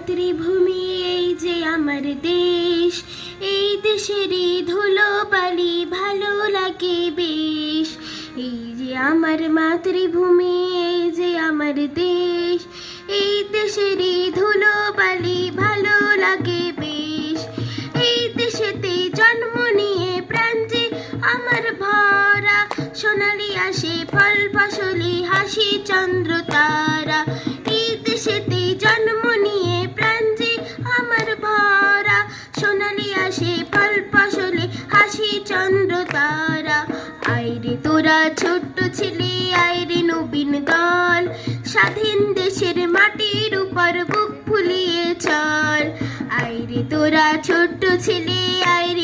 মাতৃভূমি এই যে আমার দেশ, এই দেশেরই ধুলো বালি ভালো লাগে বেশ। এই যে আমার মাতৃভূমি, এই যে আমার দেশ, এই দেশেরই ধুলো বালি ভালো লাগে বেশ। এই দেশেতে জন্ম নিয়ে প্রাণ যে আমার ভরা, সোনালি আসে ফল ফসলি হাসি চন্দ্র তারা। এই দেশেতে জন্ম নিয়ে প্রাণ যে আমার ভরা, সোনালি আসে ফল ফসলি হাসি চন্দ্র তারা। আইরে তোরা ছোট্ট ছেলে, আইরে নবীন দল, স্বাধীন দেশের মাটির উপর বুক ফুলিয়ে চল। আইরে তোরা ছোট্ট ছেলে, আইরে